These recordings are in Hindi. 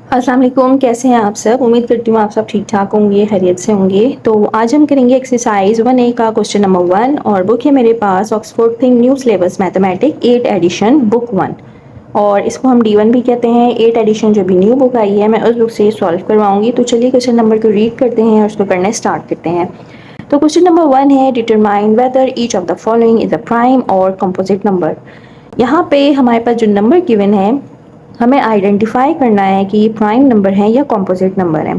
अस्सलाम वालेकुम, कैसे हैं आप सब। उम्मीद करती हूँ आप सब ठीक ठाक होंगे, खैरियत से होंगे। तो आज हम करेंगे एक्सरसाइज 1A का क्वेश्चन नंबर 1 और बुक है मेरे पास Oxford think new syllabus mathematic 8 edition book 1 और इसको हम D1 भी कहते हैं। 8 एडिशन जो भी न्यू बुक आई है मैं उस बुक से सॉल्व करवाऊंगी। तो चलिए क्वेश्चन नंबर को रीड करते हैं और उसको करना स्टार्ट करते हैं। तो क्वेश्चन नंबर 1 है determine whether each of the following is a prime और कंपोजिट नंबर। यहाँ पे हमारे पास जो नंबर गिवन है हमें आइडेंटिफाई करना है कि ये प्राइम नंबर है या कॉम्पोजिट नंबर है।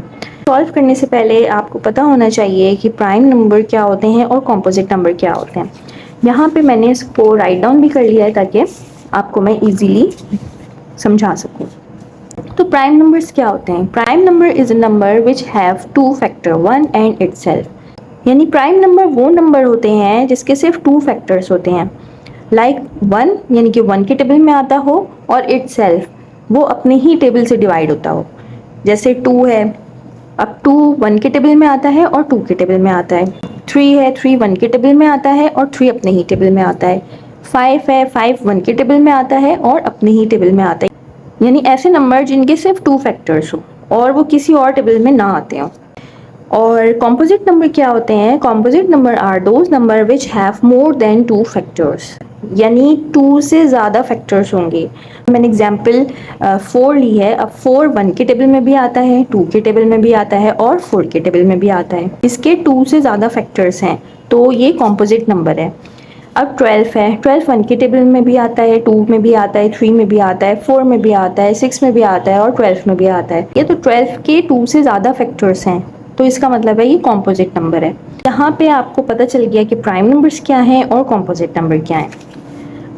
सॉल्व करने से पहले आपको पता होना चाहिए कि प्राइम नंबर क्या होते हैं और कॉम्पोजिट नंबर क्या होते हैं। यहाँ पे मैंने इसको राइट डाउन भी कर लिया है ताकि आपको मैं इजीली समझा सकूँ। तो प्राइम नंबर्स क्या होते हैं। Prime number is a number which have two factor 1 and itself. यानी प्राइम नंबर वो नंबर होते हैं जिसके सिर्फ 2 फैक्टर्स होते हैं। लाइक 1 यानी कि 1 के टेबल में आता हो और इटसेल्फ वो अपने ही टेबल से डिवाइड होता हो। जैसे 2 है, अब 2 1 के टेबल में आता है और 2 के टेबल में आता है। 3 है, 3 1 के टेबल में आता है और 3 अपने ही टेबल में आता है। 5 है, 5 1 के टेबल में आता है और अपने ही टेबल में आता है। यानी ऐसे नंबर जिनके सिर्फ 2 फैक्टर्स हो और वो किसी और टेबल में ना आते हो। और कॉम्पोजिट नंबर क्या होते हैं। Composite number are those number which have more than 2 factors, यानी 2 से ज़्यादा फैक्टर्स होंगे। मैंने एग्जाम्पल 4 ली है। अब 4 1 के टेबल में भी आता है, 2 के टेबल में भी आता है और 4 के टेबल में भी आता है। इसके 2 से ज़्यादा फैक्टर्स हैं तो ये कॉम्पोजिट नंबर है। अब 12 है, 12 1 के टेबल में भी आता है, 2 में भी आता है, 3 में भी आता है, 4 में भी आता है, 6 में भी आता है और 12 में भी आता है। ये तो 12 के 2 से ज़्यादा फैक्टर्स हैं तो इसका मतलब है ये कॉम्पोजिट नंबर है। यहाँ पे आपको पता चल गया कि प्राइम नंबर्स क्या हैं और कॉम्पोजिट नंबर क्या हैं।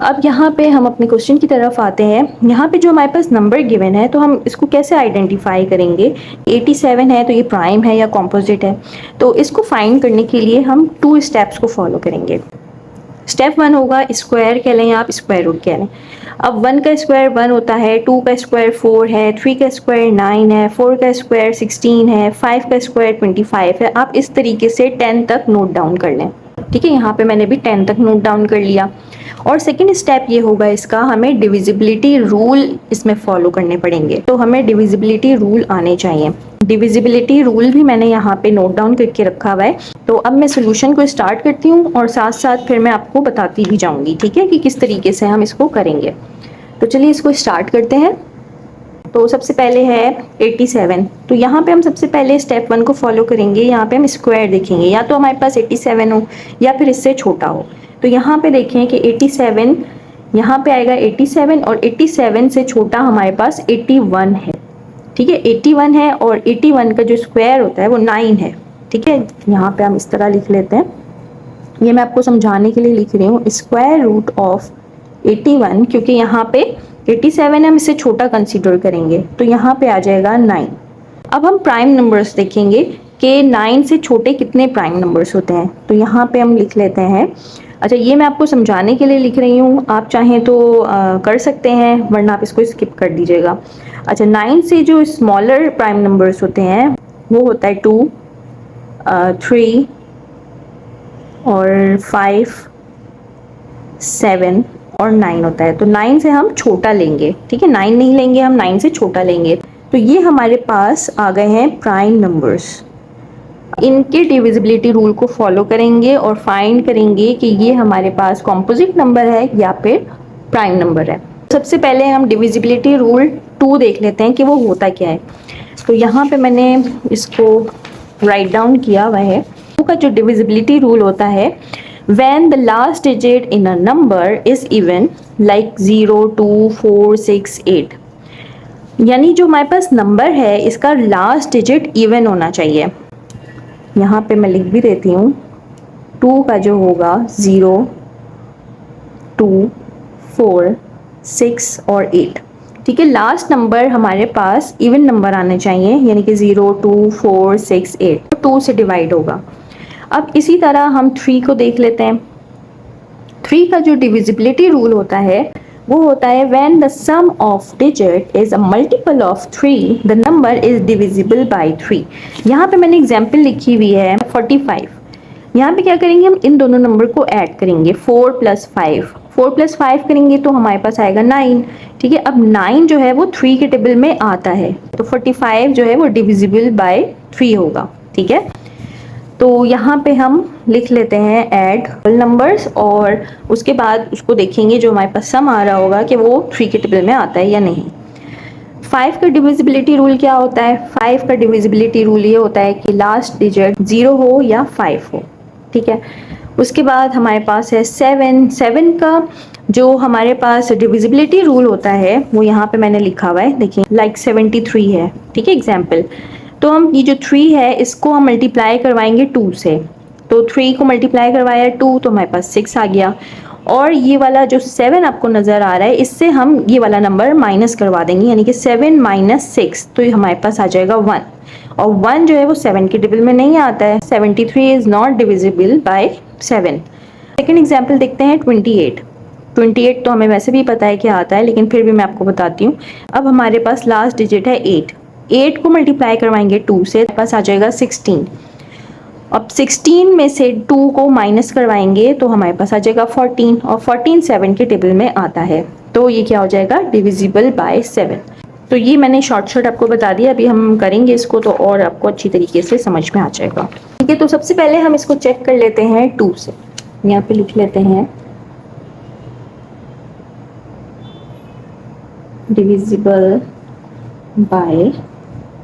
अब यहाँ पे हम अपने क्वेश्चन की तरफ आते हैं। यहाँ पे जो हमारे पास नंबर गिवन है तो हम इसको कैसे आइडेंटिफाई करेंगे। 87 है तो ये प्राइम है या कॉम्पोजिट है। तो इसको फाइंड करने के लिए हम 2 स्टेप्स को फॉलो करेंगे। स्टेप 1 होगा स्क्वायर कह लें, आप स्क्वायर रूट कह लें। अब 1 का स्क्वायर 1 होता है, 2 का स्क्वायर 4 है, 3 का स्क्वायर 9 है, 4 का स्क्वायर 16 है, 5 का स्क्वायर 25 है। आप इस तरीके से 10 तक नोट डाउन कर लें। ठीक है, यहाँ पे मैंने भी 10 तक नोट डाउन कर लिया। और सेकंड स्टेप ये होगा इसका, हमें डिविजिबिलिटी रूल इसमें फॉलो करने पड़ेंगे। तो हमें डिविजिबिलिटी रूल आने चाहिए। डिविजिबिलिटी रूल भी मैंने यहाँ पे नोट डाउन करके रखा हुआ है। तो अब मैं सोल्यूशन को स्टार्ट करती हूँ और साथ साथ फिर मैं आपको बताती भी जाऊँगी, ठीक है, कि किस तरीके से हम इसको करेंगे। तो चलिए इसको स्टार्ट करते हैं। तो सबसे पहले है 87। तो यहाँ पे हम सबसे पहले स्टेप 1 को फॉलो करेंगे। यहाँ पे हम स्क्वायर देखेंगे, या तो हमारे पास 87 हो या फिर इससे छोटा हो। तो यहाँ पे देखें कि 87 यहाँ पे आएगा 87 और 87 से छोटा हमारे पास 81 है। ठीक है, 81 है और 81 का जो स्क्वायर होता है वो 9 है। ठीक है, यहाँ पे हम इस तरह लिख लेते हैं। ये मैं आपको समझाने के लिए लिख रही हूँ, स्क्वायर रूट ऑफ 81, क्योंकि यहाँ पे 87 हम इससे छोटा कंसीडर करेंगे तो यहाँ पे आ जाएगा 9। अब हम प्राइम नंबर्स देखेंगे कि 9 से छोटे कितने प्राइम नंबर्स होते हैं। तो यहाँ पे हम लिख लेते हैं। अच्छा, ये मैं आपको समझाने के लिए लिख रही हूँ, आप चाहें तो कर सकते हैं वरना आप इसको स्किप कर दीजिएगा। अच्छा, 9 से जो स्मॉलर प्राइम नंबर्स होते हैं वो होता है 2 3 और 5 7 और 9 होता है। तो 9 से हम छोटा लेंगे, ठीक है, 9 नहीं लेंगे हम, 9 से छोटा लेंगे। तो ये हमारे पास आ गए हैं प्राइम नंबर्स। इनके डिविजिबिलिटी रूल को फॉलो करेंगे और फाइंड करेंगे कि ये हमारे पास कॉम्पोजिट नंबर है या फिर प्राइम नंबर है। सबसे पहले हम डिविजिबिलिटी रूल 2 देख लेते हैं कि वो होता क्या है। तो यहाँ पे मैंने इसको राइट डाउन किया हुआ है। 2 का जो डिविजिबिलिटी रूल होता है, when the last digit in a number is even like 0 2 4 6 8, यानी जो हमारे पास नंबर है इसका लास्ट डिजिट इवन होना चाहिए। यहाँ पे मैं लिख भी देती हूँ, 2 का जो होगा 0 2 4 6 और 8। ठीक है, लास्ट नंबर हमारे पास इवन नंबर आने चाहिए, यानी कि 0 2 4 6 8 2 से डिवाइड होगा। अब इसी तरह हम 3 को देख लेते हैं। 3 का जो डिविजिबिलिटी रूल होता है वो होता है when the sum of digit is a multiple of 3 the number is divisible by 3। यहाँ पे मैंने एग्जाम्पल लिखी हुई है 45। यहाँ पे क्या करेंगे, हम इन दोनों नंबर को ऐड करेंगे, 4 + 5, 4 + 5 करेंगे तो हमारे पास आएगा 9। ठीक है, अब 9 जो है वो 3 के टेबल में आता है, तो 45 जो है वो डिविजिबल बाय 3 होगा। ठीक है, तो यहाँ पे हम लिख लेते हैं ऐड नंबर्स, और उसके बाद उसको देखेंगे जो हमारे पास सम आ रहा होगा कि वो 3 के टेबल में आता है या नहीं। 5 का डिविजिबिलिटी रूल क्या होता है? 5 का डिविजिबिलिटी रूल ये होता है कि लास्ट डिजिट 0 हो या 5 हो। ठीक है, उसके बाद हमारे पास है 7। 7 का जो हमारे पास डिविजिबिलिटी रूल होता है वो यहाँ पे मैंने लिखा हुआ है, देखिए लाइक 73 है। ठीक है, एग्जाम्पल, तो हम ये जो 3 है इसको हम मल्टीप्लाई करवाएंगे 2 से, तो 3 को मल्टीप्लाई करवाया 2 तो हमारे पास 6 आ गया, और ये वाला जो 7 आपको नज़र आ रहा है इससे हम ये वाला नंबर माइनस करवा देंगे, यानी कि 7 - 6, तो ये हमारे पास आ जाएगा 1, और 1 जो है वो 7 के टेबल में नहीं आता है। 73 is not divisible by 7। Second example देखते हैं 28। 28 तो हमें वैसे भी पता है क्या आता है, लेकिन फिर भी मैं आपको बताती हूँ। अब हमारे पास लास्ट डिजिट है 8। 8 को मल्टीप्लाई करवाएंगे 2 से, हमारे पास आ जाएगा 16। अब 16 में से 2 को माइनस करवाएंगे तो हमारे पास आ जाएगा 14, और 14 7 के टेबल में आता है, तो ये क्या हो जाएगा? Divisible by 7। तो ये मैंने शॉर्ट आपको बता दिया, अभी हम करेंगे इसको तो और आपको अच्छी तरीके से समझ में आ जाएगा। ठीक है, तो सबसे पहले हम इसको चेक कर लेते हैं 2 से। यहाँ पे लिख लेते हैं डिविजिबल बाय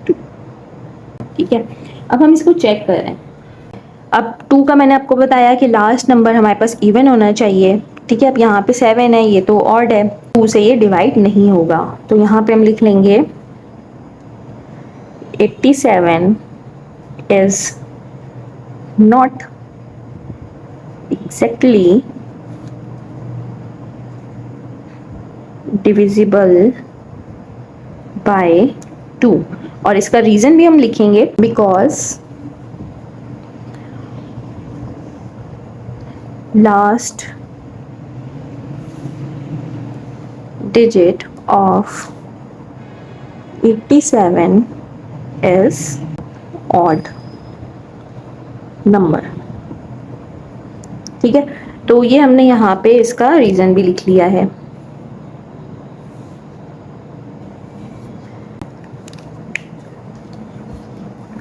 2। ठीक है, अब हम इसको चेक कर रहे हैं। अब 2 का मैंने आपको बताया कि लास्ट नंबर हमारे पास इवन होना चाहिए। ठीक है, अब यहाँ पे 7 है, ये तो ऑड है, 2 से ये डिवाइड नहीं होगा, तो यहाँ पे हम लिख लेंगे 87 is not exactly divisible by 2, और इसका रीजन भी हम लिखेंगे because last digit of 87 is odd number। ठीक है, तो ये हमने यहाँ पे इसका रीजन भी लिख लिया है।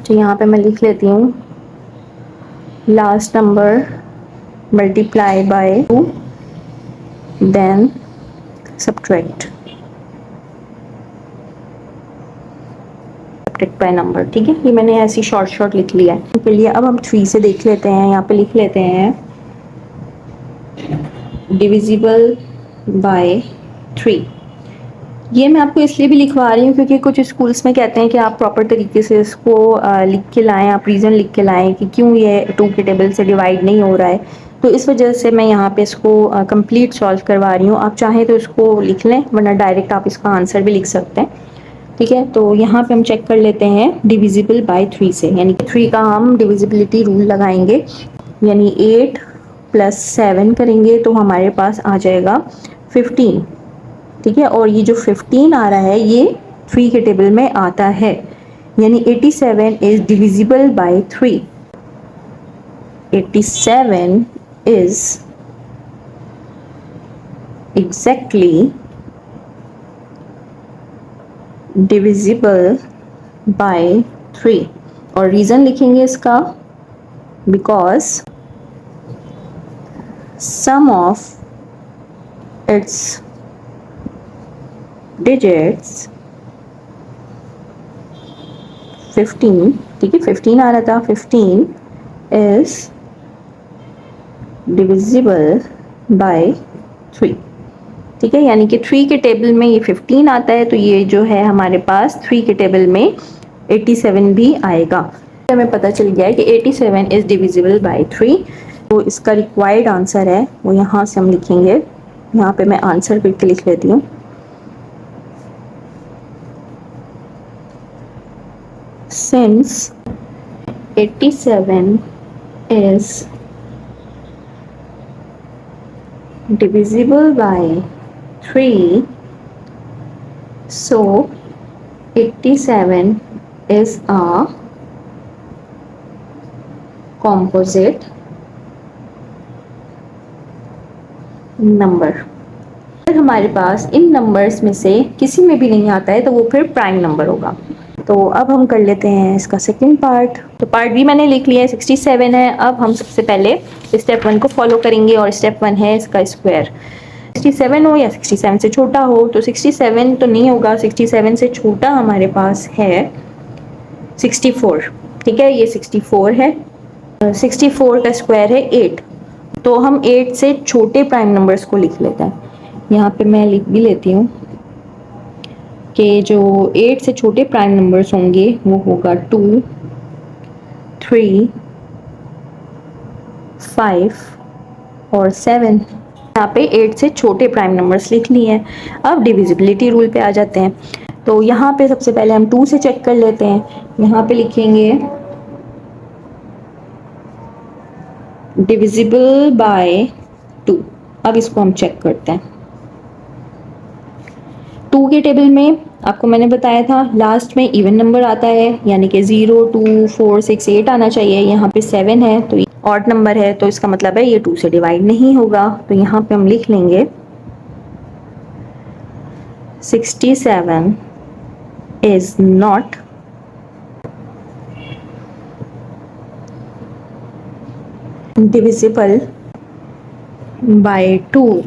तो यहाँ पे मैं लिख लेती हूँ last number multiply by 2 then subtract by number। ठीक है, ये मैंने ऐसी शॉर्ट लिख लिया है। चलिए अब हम 3 से देख लेते हैं। यहाँ पे लिख लेते हैं डिविजिबल बाय 3। ये मैं आपको इसलिए भी लिखवा रही हूँ क्योंकि कुछ स्कूल्स में कहते हैं कि आप प्रॉपर तरीके से इसको लिख के लाएं, आप रीज़न लिख के लाएं कि क्यों ये 2 के टेबल से डिवाइड नहीं हो रहा है, तो इस वजह से मैं यहाँ पे इसको कंप्लीट सॉल्व करवा रही हूँ। आप चाहें तो इसको लिख लें, वरना डायरेक्ट आप इसका आंसर भी लिख सकते हैं। ठीक है, तो यहाँ पे हम चेक कर लेते हैं डिविजिबल बाय 3 से, यानी कि 3 का हम डिविजिबिलिटी रूल लगाएंगे, यानी 8 + 7 करेंगे तो हमारे पास आ जाएगा 15। ठीक है, और ये जो 15 आ रहा है ये 3 के टेबल में आता है, यानी 87 is divisible by 3। 87 is exactly divisible by 3, और रीज़न लिखेंगे इसका because sum of its digits 15, ठीक है 15 आ रहा था, 15 is डिविजिबल बाय 3। ठीक है, यानी कि 3 के टेबल में ये 15 आता है, तो ये जो है हमारे पास 3 के टेबल में 87 भी आएगा। तो हमें पता चल गया है कि 87 इज डिविजिबल बाय 3। तो इसका रिक्वायर्ड आंसर है वो यहाँ से हम लिखेंगे। यहाँ पे मैं आंसर करके लिख लेती हूँ, since 87 is divisible by 3, so 87 is a composite number. अगर हमारे पास इन नंबर्स में से किसी में भी नहीं आता है तो वो फिर प्राइम नंबर होगा। तो अब हम कर लेते हैं इसका सेकंड पार्ट। तो पार्ट भी मैंने लिख लिया है, 67 है। अब हम सबसे पहले स्टेप 1 को फॉलो करेंगे और स्टेप 1 है इसका स्क्वायर। 67 हो या 67 से छोटा हो, तो 67 तो नहीं होगा, 67 से छोटा हमारे पास है 64। ठीक है, ये 64 है। 64 का स्क्वायर है 8। तो हम 8 से छोटे प्राइम नंबर्स को लिख लेते हैं। यहाँ पे मैं लिख भी लेती हूँ कि जो 8 से छोटे प्राइम नंबर्स होंगे वो होगा 2, 3, 5 और 7। यहाँ पे 8 से छोटे प्राइम नंबर्स लिख लिए हैं। अब डिविजिबिलिटी रूल पे आ जाते हैं। तो यहाँ पे सबसे पहले हम 2 से चेक कर लेते हैं। यहाँ पे लिखेंगे डिविजिबल बाय 2। अब इसको हम चेक करते हैं। 2 के टेबल में आपको मैंने बताया था लास्ट में इवन नंबर आता है, यानी कि 0, 2, 4, 6, 8 आना चाहिए। यहाँ पे 7 है तो ऑड नंबर है, तो इसका मतलब है ये 2 से डिवाइड नहीं होगा। तो यहाँ पे हम लिख लेंगे 67 is not divisible by 2।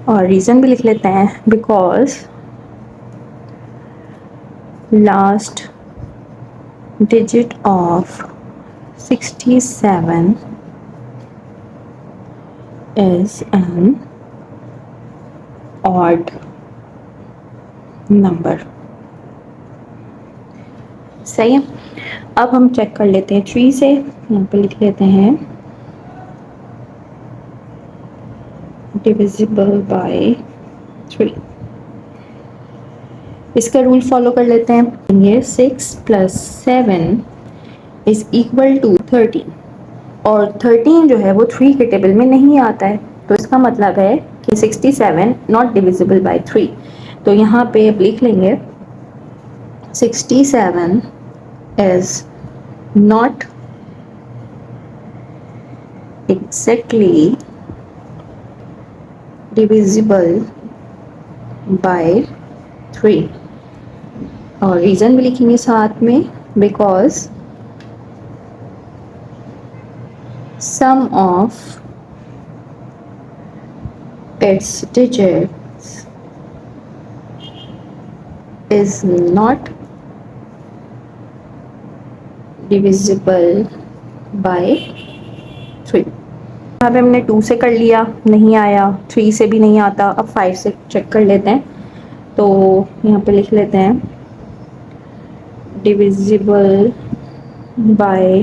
और रीज़न भी लिख लेते हैं, because last digit of 67 is an odd number। सही है। अब हम चेक कर लेते हैं 3 से। यहाँ पे लिख लेते हैं डिविजिबल बाय 3। इसका रूल फॉलो कर लेते हैं। ये 6 + 7 इज इक्वल टू 13। और 13 जो है वो 3 के टेबल में नहीं आता है, तो इसका मतलब है कि 67 नॉट डिविजिबल बाय 3। तो यहाँ पे अब लिख लेंगे 67 is not exactly divisible by 3। और रीज़न भी लिखेंगे साथ में, because sum of its digits is not divisible by 3। अब हमने 2 से कर लिया, नहीं आया, 3 से भी नहीं आता। अब 5 से चेक कर लेते हैं। तो यहाँ पे लिख लेते हैं डिविजिबल बाय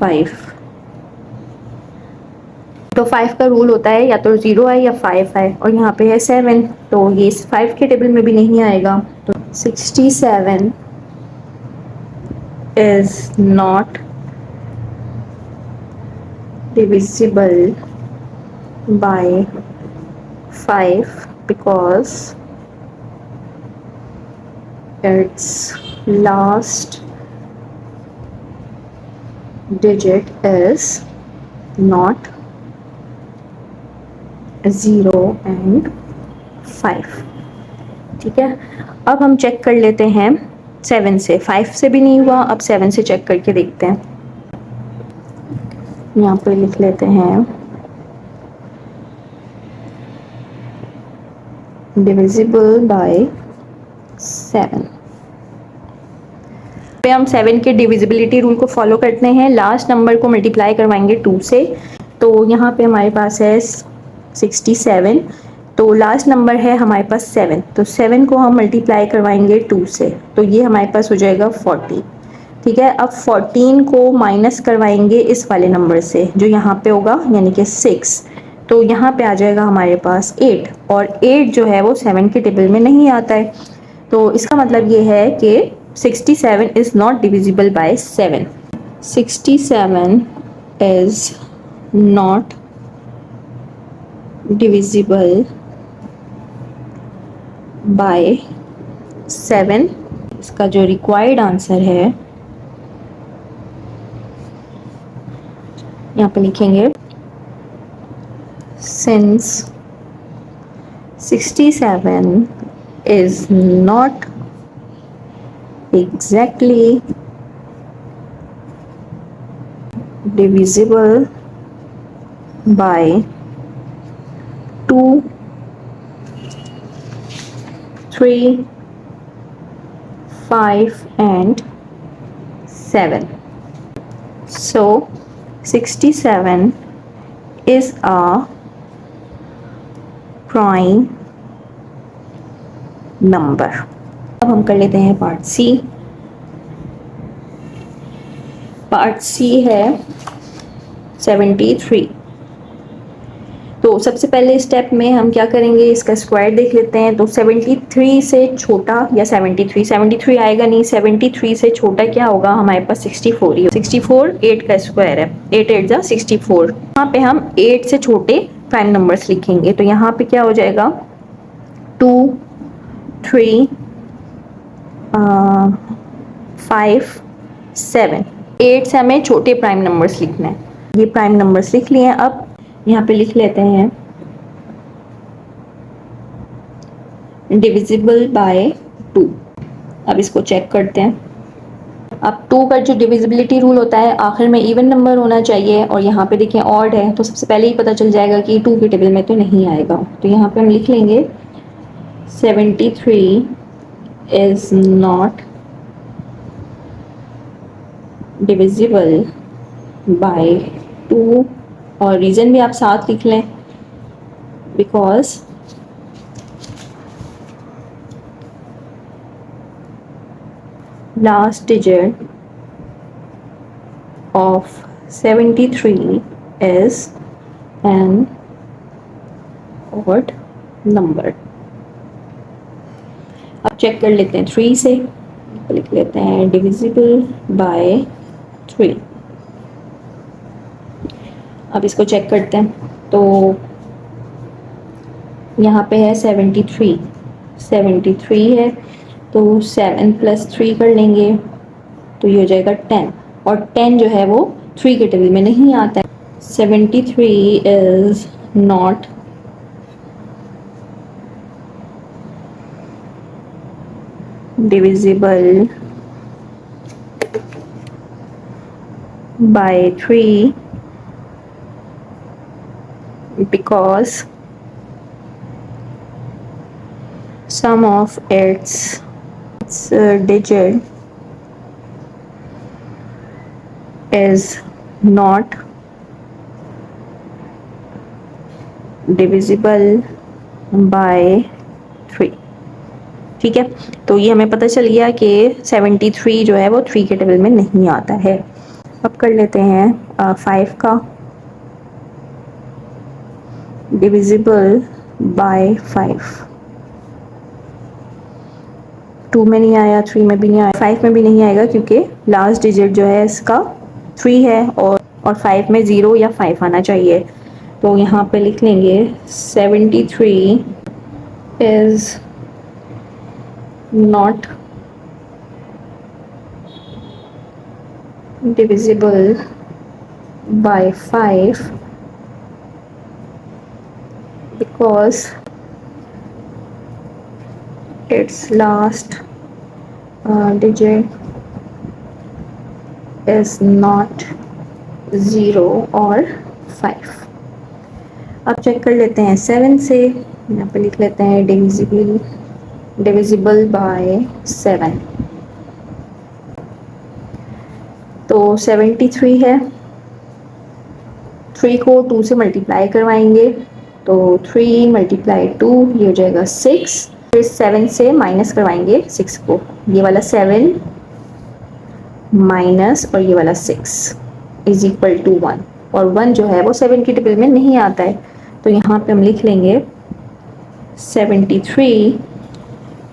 5। तो 5 का रूल होता है या तो 0 है या 5 है, और यहाँ पे है 7, तो ये 5 के टेबल में भी नहीं आएगा। तो 67 is not divisible by 5 because its last digit is not 0 and 5। ठीक है, अब हम चेक कर लेते हैं 7 से। 5 से भी नहीं हुआ, अब 7 से चेक करके देखते हैं। यहाँ पे लिख लेते हैं डिविजिबल बाय 7। पे हम 7 के डिविजिबिलिटी रूल को फॉलो करते हैं। लास्ट नंबर को मल्टीप्लाई करवाएंगे 2 से। तो यहाँ पे हमारे पास है 67, तो लास्ट नंबर है हमारे पास 7, तो 7 को हम मल्टीप्लाई करवाएंगे 2 से, तो ये हमारे पास हो जाएगा 40। ठीक है, अब 14 को माइनस करवाएंगे इस वाले नंबर से जो यहाँ पे होगा, यानी कि 6, तो यहाँ पे आ जाएगा हमारे पास 8। और 8 जो है वो 7 के टेबल में नहीं आता है, तो इसका मतलब ये है कि 67 is not divisible by 7। 67 is not divisible by 7। इसका जो रिक्वायर्ड आंसर है यहाँ पे लिखेंगे since 67 is not exactly divisible by 2, 3, 5 and 7. So 67 is a prime number. अब हम कर लेते हैं पार्ट सी। पार्ट सी है 73। तो सबसे पहले स्टेप में हम क्या करेंगे, इसका स्क्वायर देख लेते हैं। तो 73 से छोटा या 73 आएगा नहीं, 73 से छोटा क्या होगा, हमारे पास 64 ही। 64 8 का स्क्वायर है, 8 8 जा 64। यहाँ पे हम 8 से छोटे प्राइम नंबर्स लिखेंगे। तो यहाँ पे क्या हो जाएगा 2, 3, 5, 7। 8 से हमें छोटे प्राइम नंबर्स लिखना है। ये प्राइम नंबर्स लिख लिए हैं। अब यहाँ पे लिख लेते हैं डिविजिबल बाय 2। अब इसको चेक करते हैं। अब 2 का जो डिविजिबिलिटी रूल होता है, आखिर में इवन नंबर होना चाहिए, और यहाँ पे देखें ऑड है, तो सबसे पहले ही पता चल जाएगा कि 2 के टेबल में तो नहीं आएगा। तो यहाँ पे हम लिख लेंगे 73 इज नॉट डिविजिबल बाय 2, और रीज़न भी आप साथ लिख लें, because last digit of 73 is an odd number। अब चेक कर लेते हैं 3 से। लिख लेते हैं डिविजिबल बाय 3। अब इसको चेक करते हैं। तो यहाँ पे है 73 है, तो 7 + 3 कर लेंगे, तो ये हो जाएगा 10। और 10 जो है वो 3 के टेबल में नहीं आता है। 73 is not divisible by 3 because sum of its digit is not divisible by 3। ठीक है, तो ये हमें पता चल गया कि 73 जो है वो 3 के टेबल में नहीं आता है। अब कर लेते हैं 5 का डिविजिबल बाय 5। 2 में नहीं आया, 3 में भी नहीं आया, 5 में भी नहीं आएगा, क्योंकि लास्ट डिजिट जो है इसका 3 है, और 5 में 0 या 5 आना चाहिए। तो यहाँ पे लिख लेंगे 73 is not divisible by 5 because its last digit is not 0 or 5। अब चेक कर लेते हैं 7 से। यहाँ पे लिख लेते हैं डिविजिबल बाय 7। तो 73 है, 3 को 2 से मल्टीप्लाई करवाएंगे, तो 3 × 2 ये हो जाएगा 6। फिर 7 से माइनस करवाएंगे 6 को, ये वाला 7 माइनस और ये वाला 6 इज इक्वल टू 1। और 1 जो है वो 7 के टेबल में नहीं आता है। तो यहाँ पे हम लिख लेंगे 73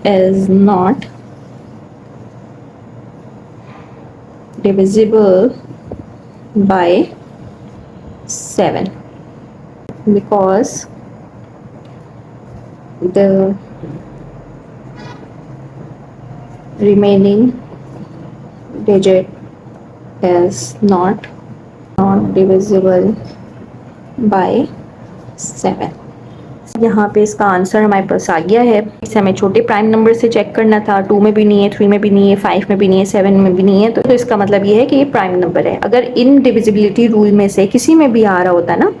is not divisible by 7 because the remaining digit is not divisible by 7। यहाँ पे इसका आंसर हमारे पास आ गया है। इसे हमें छोटे प्राइम नंबर से चेक करना था, 2 में भी नहीं है, 3 में भी नहीं है, 5 में भी नहीं है, 7 में भी नहीं है, तो इसका मतलब ये है कि ये प्राइम नंबर है। अगर इन डिविजिबिलिटी रूल में से किसी में भी आ रहा होता ना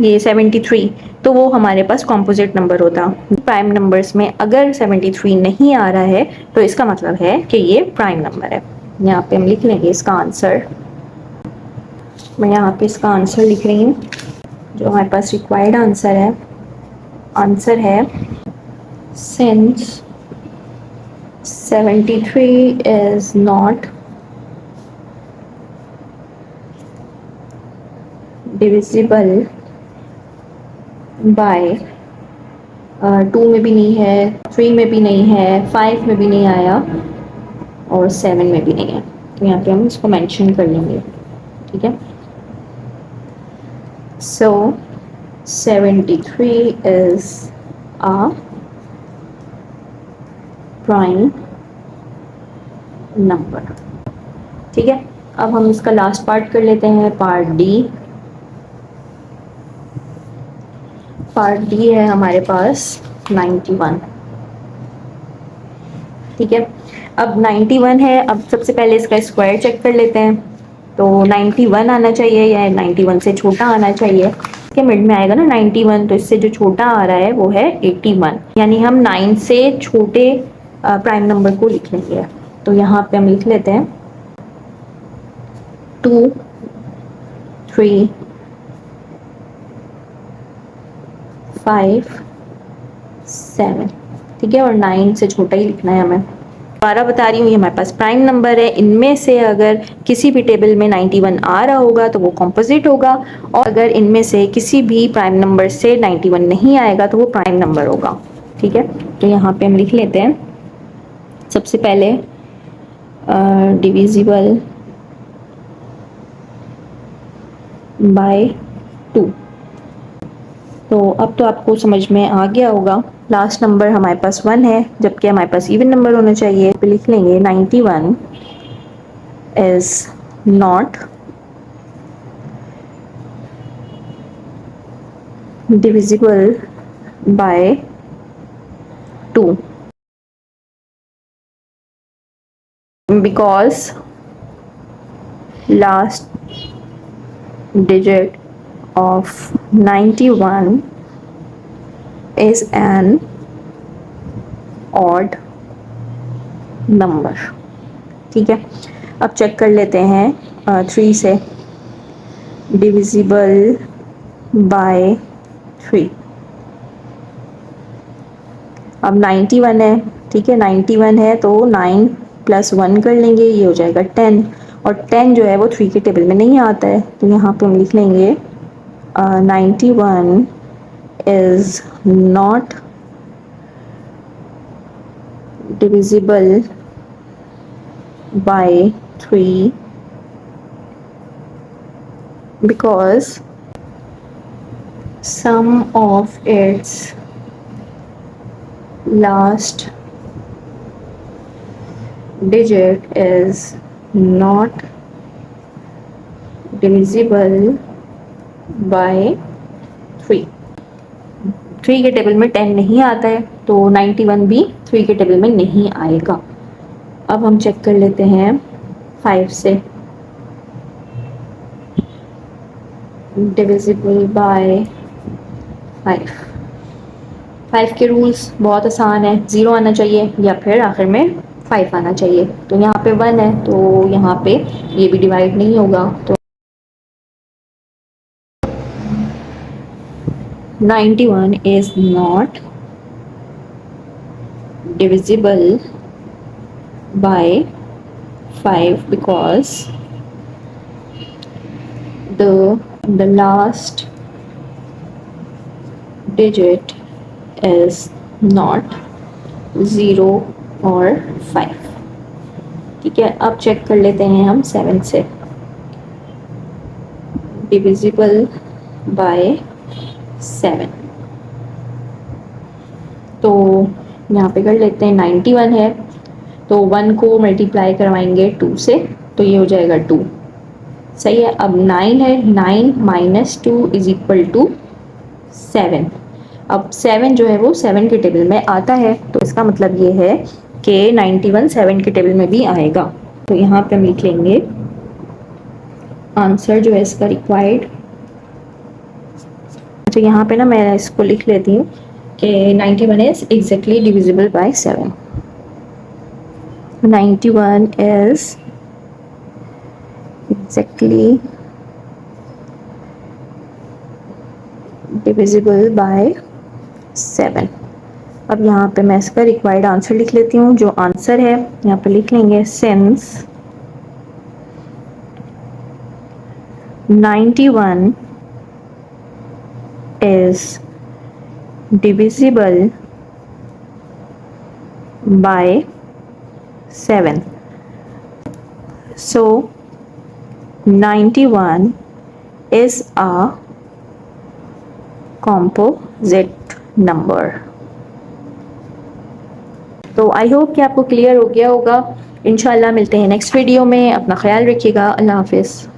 ये 73, तो वो हमारे पास कॉम्पोजिट नंबर होता। प्राइम नंबर्स में अगर 73 नहीं आ रहा है तो इसका मतलब है कि ये प्राइम नंबर है। यहाँ पे हम लिख लेंगे इसका आंसर। मैं यहाँ पे इसका आंसर लिख रही हूँ, जो हमारे पास रिक्वायर्ड आंसर है। आंसर है since 73 is not divisible by 2 में भी नहीं है, 3 में भी नहीं है, 5 में भी नहीं आया और 7 में भी नहीं है, तो यहाँ पे हम इसको मेंशन कर लेंगे। ठीक है, so 73 is a prime number। ठीक है, अब हम इसका लास्ट पार्ट कर लेते हैं, पार्ट डी। पार्ट डी है हमारे पास 91। ठीक है, अब 91 है। अब सबसे पहले इसका स्क्वायर चेक कर लेते हैं, तो 91 आना चाहिए या 91 से छोटा आना चाहिए। इसके मिड में आएगा ना 91, तो इससे जो छोटा आ रहा है वो है 81, यानी हम 9 से छोटे प्राइम नंबर को लिख लेंगे। तो यहाँ पे हम लिख लेते हैं 2, 3, 5, 7। ठीक है, और 9 से छोटा ही लिखना है हमें। दोबारा बता रही हूँ, ये हमारे पास प्राइम नंबर है। इनमें से अगर किसी भी टेबल में 91 आ रहा होगा तो वो कॉम्पोजिट होगा, और अगर इनमें से किसी भी प्राइम नंबर से 91 नहीं आएगा तो वो प्राइम नंबर होगा। ठीक है, तो यहाँ पे हम लिख लेते हैं सबसे पहले डिविजिबल बाय 2। तो अब तो आपको समझ में आ गया होगा। लास्ट नंबर हमारे पास 1 है, जबकि हमारे पास इवन नंबर होना चाहिए। तो लिख लेंगे 91 is not divisible by 2 because last digit of 91 is an odd number। ठीक है, अब चेक कर लेते हैं 3 से, डिविजिबल बाय 3। अब 91 है। ठीक है, 91 है तो 9 + 1 कर लेंगे, ये हो जाएगा 10, और 10 जो है वो 3 के टेबल में नहीं आता है, तो यहाँ पे हम लिख लेंगे 91 is not divisible by 3 because sum of its last digit is not divisible by 3। 3 के टेबल में 10 नहीं आता है, तो 91 भी 3 के टेबल में नहीं आएगा। अब हम चेक कर लेते हैं 5 से, डिविजिबल बाय 5। 5 के रूल्स बहुत आसान है, 0 आना चाहिए या फिर आखिर में 5 आना चाहिए। तो यहाँ पे 1 है तो यहाँ पे ये भी डिवाइड नहीं होगा, तो 91 is not divisible by 5 because the last digit is not 0 और 5। ठीक है, अब चेक कर लेते हैं हम 7 से, डिविजिबल बाय 7। तो यहाँ पे कर लेते हैं 91 है तो 1 को मल्टीप्लाई करवाएंगे 2 से, तो ये हो जाएगा 2। सही है, अब 9 है, 9 - 2 = 7। अब 7 जो है वो 7 के टेबल में आता है, तो इसका मतलब ये है कि 91 7 के टेबल में भी आएगा। तो यहाँ पे हम लिख लेंगे आंसर जो है इसका रिक्वायर्ड। अच्छा, यहाँ पे ना मैं इसको लिख लेती हूँ कि 91 is exactly divisible by 7। 91 is exactly divisible by 7। अब यहाँ पे मैं इसका रिक्वायर्ड आंसर लिख लेती हूँ। जो आंसर है यहाँ पे लिख लेंगे since 91 is divisible by 7, so 91 is a composite number। तो आई होप कि आपको क्लियर हो गया होगा। इंशाल्लाह मिलते हैं नेक्स्ट वीडियो में। अपना ख्याल रखिएगा। अल्लाह हाफिज़।